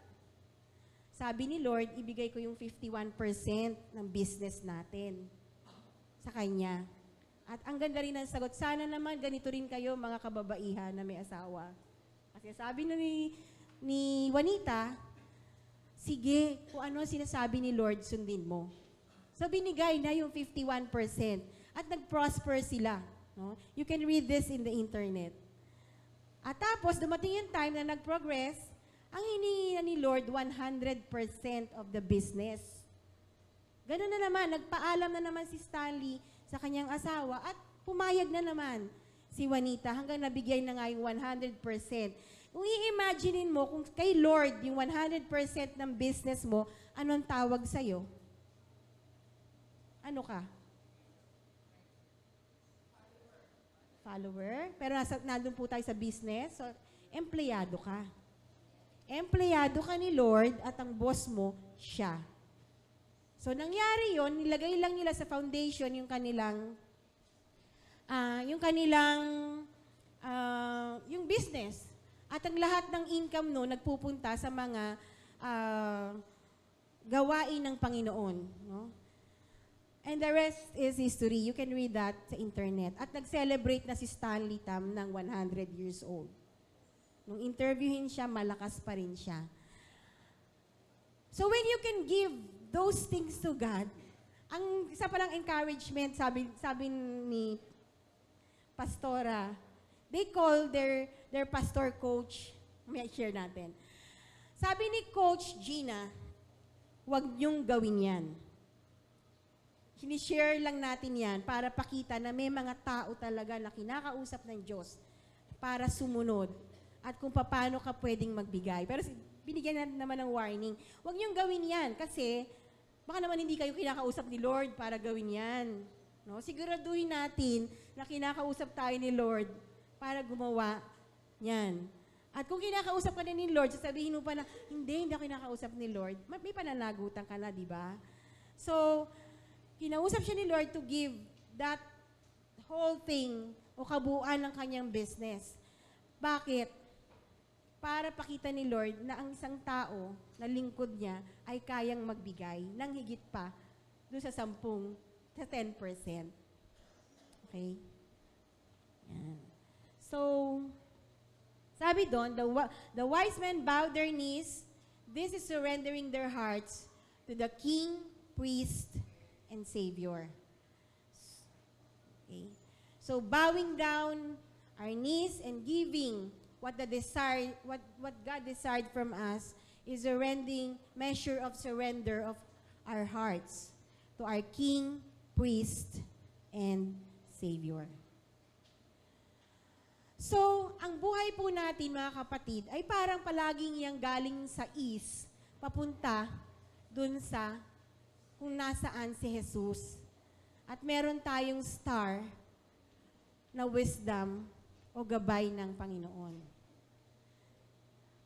sabi ni Lord, ibigay ko yung 51% ng business natin sa kanya. At ang ganda rin ng sagot, sana naman ganito rin kayo mga kababaihan na may asawa. Kasi sabi ni Juanita, sige, kung ano sinasabi ni Lord, sundin mo. So binigay na yung 51% at nag-prosper sila. No? You can read this in the internet. At tapos, dumating yung time na nag-progress, ang hiningi na ni Lord 100% of the business. Ganun na naman, nagpaalam na naman si Stanley sa kanyang asawa at pumayag na naman si Juanita hanggang nabigay na nga yung 100%. Kung i-imaginein mo, kung kay Lord yung 100% ng business mo, anong tawag sa'yo? Ano ka? Follower. Pero nandun po tayo sa business, so empleyado ka. empleyado ka ni Lord at ang boss mo, siya. So, nangyari yon, nilagay lang nila sa foundation yung business. At ang lahat ng income no, nagpupunta sa mga gawain ng Panginoon. No? And the rest is history. You can read that sa internet. At nag-celebrate na si Stanley Tam ng 100 years old. Nung interviewin siya, malakas pa rin siya. So when you can give those things to God, ang isa pa lang encouragement, sabi ni Pastora, they call their pastor coach, may share natin. Sabi ni Coach Gina, huwag niyong gawin yan. Sinishare lang natin yan para pakita na may mga tao talaga na kinakausap ng Diyos para sumunod at kung paano ka pwedeng magbigay. Pero binigyan naman ng warning, huwag niyong gawin yan kasi baka naman hindi kayo kinakausap ni Lord para gawin yan. No? Siguraduhin natin na kinakausap tayo ni Lord para gumawa yan. At kung kinakausap ka na ni Lord, sasabihin mo pa na, hindi ako kinakausap ni Lord, may pananagutan ka na, di ba? So, kinausap siya ni Lord to give that whole thing o kabuuan ng kanyang business. Bakit? Para pakita ni Lord na ang isang tao na lingkod niya ay kayang magbigay ng higit pa doon sa 10%. Okay? Yan. So, sabi doon, the wise men bowed their knees. This is surrendering their hearts to the King, priest, and Savior. Okay. So bowing down our knees and giving what God desired from us is a measure of surrender of our hearts to our King, priest, and Savior. So, ang buhay po natin mga kapatid ay parang palaging yang galing sa east papunta dun sa kung nasaan si Jesus. At meron tayong star na wisdom o gabay ng Panginoon.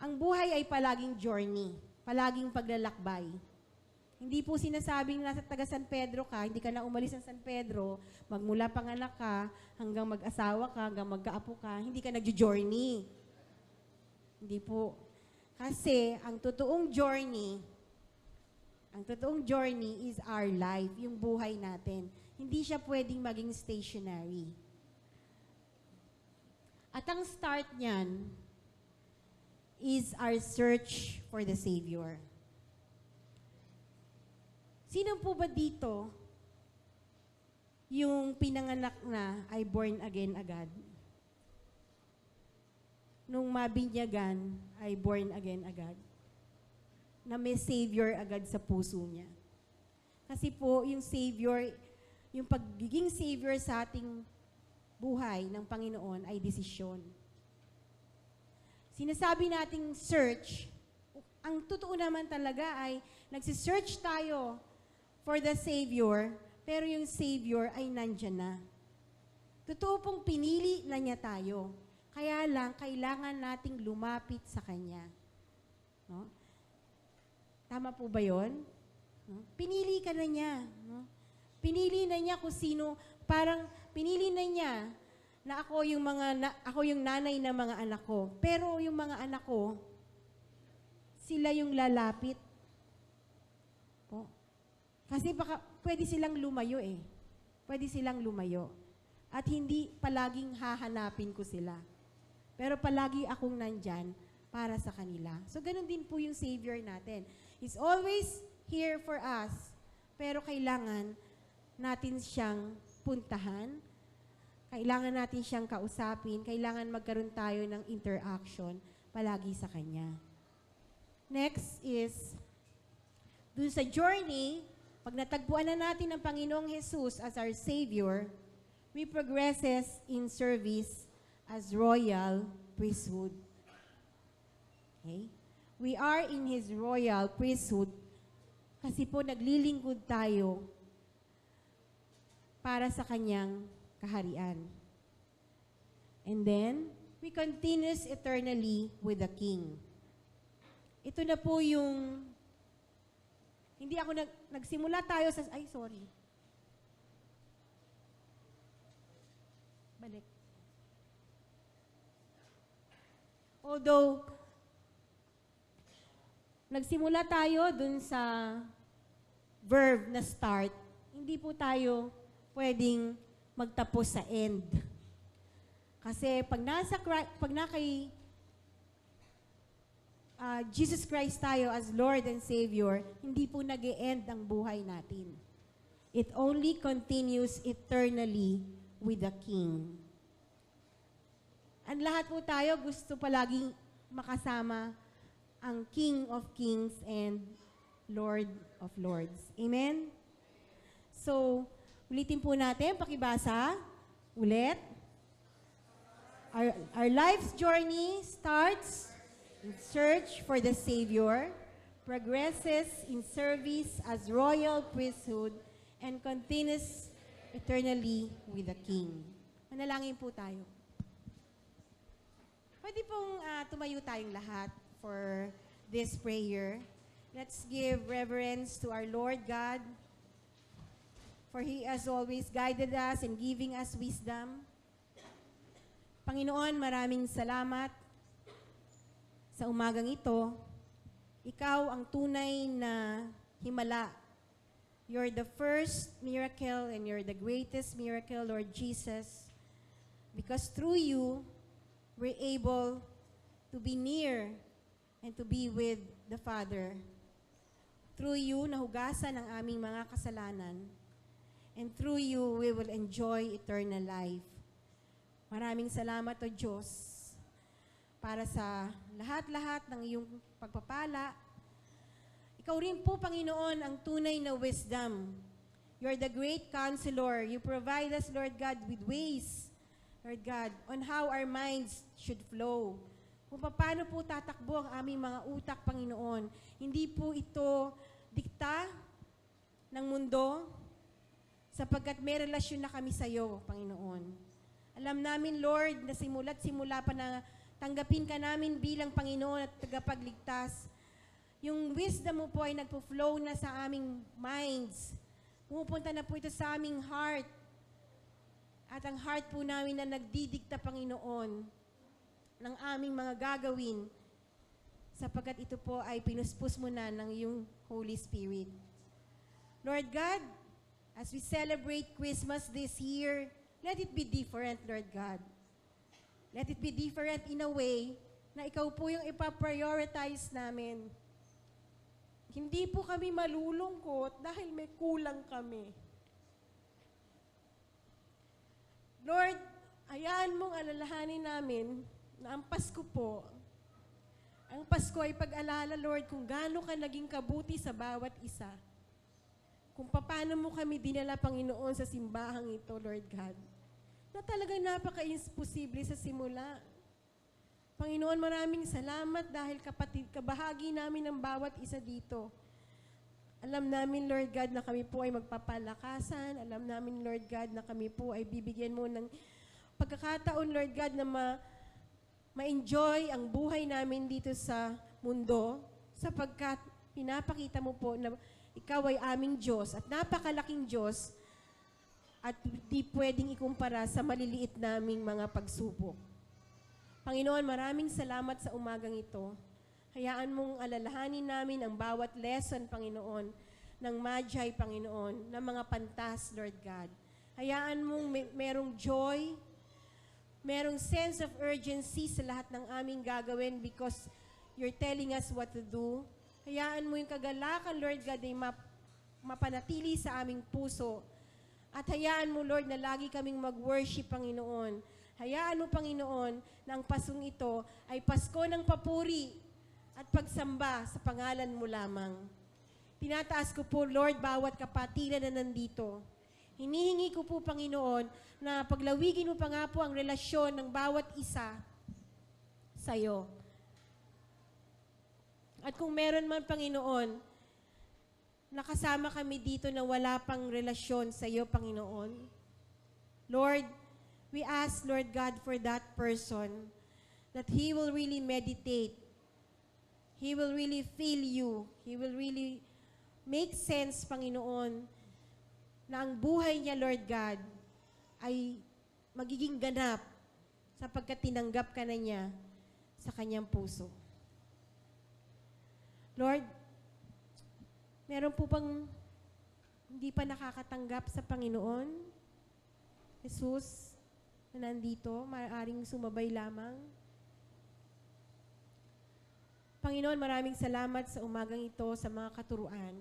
Ang buhay ay palaging journey, palaging paglalakbay. Hindi po sinasabing nasa taga San Pedro ka, hindi ka na umalis ng San Pedro, magmula panganak ka, hanggang mag-asawa ka, hanggang magkaapo ka, hindi ka nagjo-journey. Hindi po. Kasi ang totoong journey is our life, yung buhay natin. Hindi siya pwedeng maging stationary. At ang start niyan is our search for the Savior. Sino po ba dito yung pinanganak na ay born again agad? Nung mabinyagan ay born again agad? Na may Savior agad sa puso niya. Kasi po, yung Savior, yung pagiging Savior sa ating buhay ng Panginoon ay desisyon. Sinasabi nating search, ang totoo naman talaga ay nagsisearch tayo for the Savior, pero yung Savior ay nandyan na. Totoo pong pinili na niya tayo. Kaya lang, kailangan nating lumapit sa Kanya. No? Tama po ba yun? No? Pinili ka na niya. No? Pinili na niya kung sino, parang pinili na niya na ako yung nanay ng mga anak ko. Pero yung mga anak ko, sila yung lalapit. Po. Kasi baka pwede silang lumayo eh. Pwede silang lumayo. At hindi palaging hahanapin ko sila. Pero palagi akong nandyan para sa kanila. So ganun din po yung Savior natin. He's always here for us. Pero kailangan natin siyang puntahan. Kailangan natin siyang kausapin. Kailangan magkaroon tayo ng interaction palagi sa Kanya. Next is, dun sa journey, pag natagpuan na natin ang Panginoong Jesus as our Savior, we progresses in service as royal priesthood. Okay? We are in His royal priesthood kasi po naglilingkod tayo para sa Kanyang kaharian. And then, we continues eternally with the King. ito na po yung, hindi ako nagsimula tayo sa, ay sorry. Balik. Although, nagsimula tayo dun sa verb na start, hindi po tayo pwedeng magtapos sa end. Kasi pag kay Jesus Christ tayo as Lord and Savior, hindi po nag-e-end ang buhay natin. It only continues eternally with the King. Ang lahat po tayo gusto palaging makasama ang King of Kings and Lord of Lords. Amen? So, ulitin po natin, pakibasa. Ulit. Our life's journey starts in search for the Savior, progresses in service as royal priesthood, and continues eternally with the King. Manalangin po tayo. Pwede pong tumayo tayong lahat for this prayer. Let's give reverence to our Lord God, for He has always guided us and giving us wisdom. Panginoon, maraming salamat sa umagang ito. Ikaw ang tunay na himala. You're the first miracle and you're the greatest miracle, Lord Jesus. Because through you, we're able to be near and to be with the Father. Through you, nahugasan ang aming mga kasalanan. And through you, we will enjoy eternal life. Maraming salamat, O Diyos, para sa lahat-lahat ng iyong pagpapala. Ikaw rin po, Panginoon, ang tunay na wisdom. You're the great counselor. You provide us, Lord God, with ways, Lord God, on how our minds should flow. Kung paano po tatakbo ang aming mga utak, Panginoon. Hindi po ito dikta ng mundo, sapagkat may relasyon na kami sa iyo, Panginoon. Alam namin, Lord, na simula pa na tanggapin ka namin bilang Panginoon at tagapagligtas. Yung wisdom mo po ay nagpo-flow na sa aming minds. Pumupunta na po ito sa aming heart. At ang heart po namin na nagdidikta, Panginoon, ng aming mga gagawin, sapagkat ito po ay pinuspos mo na ng iyong Holy Spirit. Lord God, as we celebrate Christmas this year, let it be different, Lord God. Let it be different in a way na ikaw po yung ipaprioritize namin. Hindi po kami malulungkot dahil may kulang kami. Lord, hayaan mong alalahanin namin na ang Pasko po, ang Pasko ay pag-alala, Lord, kung gaano ka naging kabuti sa bawat isa. Kung paano mo kami dinala, Panginoon, sa simbahang ito, Lord God, na talagang napaka-imposible sa simula. Panginoon, maraming salamat dahil kabahagi namin ng bawat isa dito. Alam namin, Lord God, na kami po ay magpapalakasan. Alam namin, Lord God, na kami po ay bibigyan mo ng pagkakataon, Lord God, na ma-enjoy ang buhay namin dito sa mundo, sapagkat pinapakita mo po na ikaw ay aming Diyos at napakalaking Diyos at di pwedeng ikumpara sa maliliit naming mga pagsubok. Panginoon, maraming salamat sa umagang ito. Hayaan mong alalahanin namin ang bawat lesson, Panginoon, ng Magi, Panginoon, ng mga pantas, Lord God. Hayaan mong merong joy, merong sense of urgency sa lahat ng aming gagawin because you're telling us what to do. Hayaan mo yung kagalakan, Lord God, ay mapanatili sa aming puso. At hayaan mo, Lord, na lagi kaming mag-worship, Panginoon. Hayaan mo, Panginoon, na ang Paskong ito ay Pasko ng papuri at pagsamba sa pangalan mo lamang. Tinataas ko po, Lord, bawat kapatiran na nandito. Hinihingi ko po, Panginoon, na paglawigin mo pa nga po ang relasyon ng bawat isa sa iyo. At kung meron man, Panginoon, nakasama kami dito na wala pang relasyon sa iyo, Panginoon, Lord, we ask, Lord God, for that person that he will really meditate He will really feel you. He will really make sense, Panginoon, na ang buhay niya, Lord God, ay magiging ganap sapagkat tinanggap ka na niya sa kanyang puso. Lord, meron po bang hindi pa nakakatanggap sa Panginoon? Jesus, na nandito, maaaring sumabay lamang. Panginoon, maraming salamat sa umagang ito sa mga katuruan.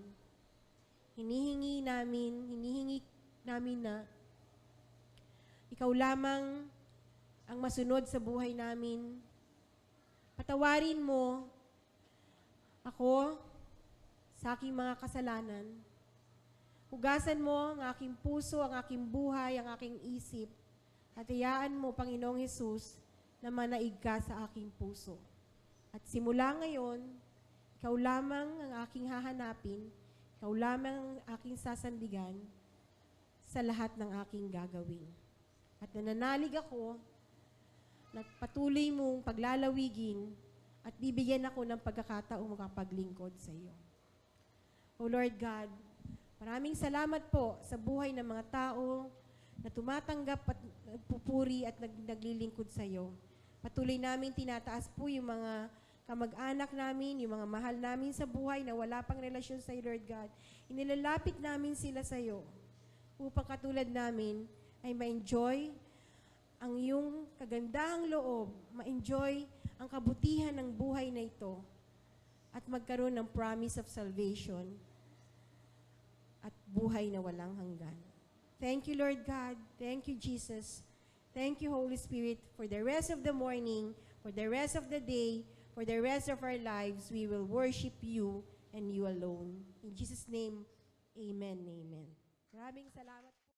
Hinihingi namin na ikaw lamang ang masunod sa buhay namin. Patawarin mo ako sa aking mga kasalanan. Hugasan mo ang aking puso, ang aking buhay, ang aking isip. At hayaan mo, Panginoong Hesus, na manaig ka sa aking puso. At simula ngayon, ikaw lamang ang aking hahanapin, ikaw lamang ang aking sasandigan sa lahat ng aking gagawin. At nananalig ako na patuloy mong paglalawigin at bibigyan ako ng pagkakataong makapaglingkod sa iyo. O Lord God, maraming salamat po sa buhay ng mga tao na tumatanggap at nagpupuri at naglilingkod sa iyo. Patuloy namin tinataas po yung mga kamag-anak namin, yung mga mahal namin sa buhay na wala pang relasyon sa iyo, Lord God. Inilalapit namin sila sa iyo upang katulad namin ay ma-enjoy ang iyong kagandahang loob, ma-enjoy ang kabutihan ng buhay na ito at magkaroon ng promise of salvation at buhay na walang hanggan. Thank you, Lord God. Thank you, Jesus. Thank you, Holy Spirit, for the rest of the morning, for the rest of the day, for the rest of our lives, we will worship you and you alone. In Jesus' name, amen, amen. Maraming salamat.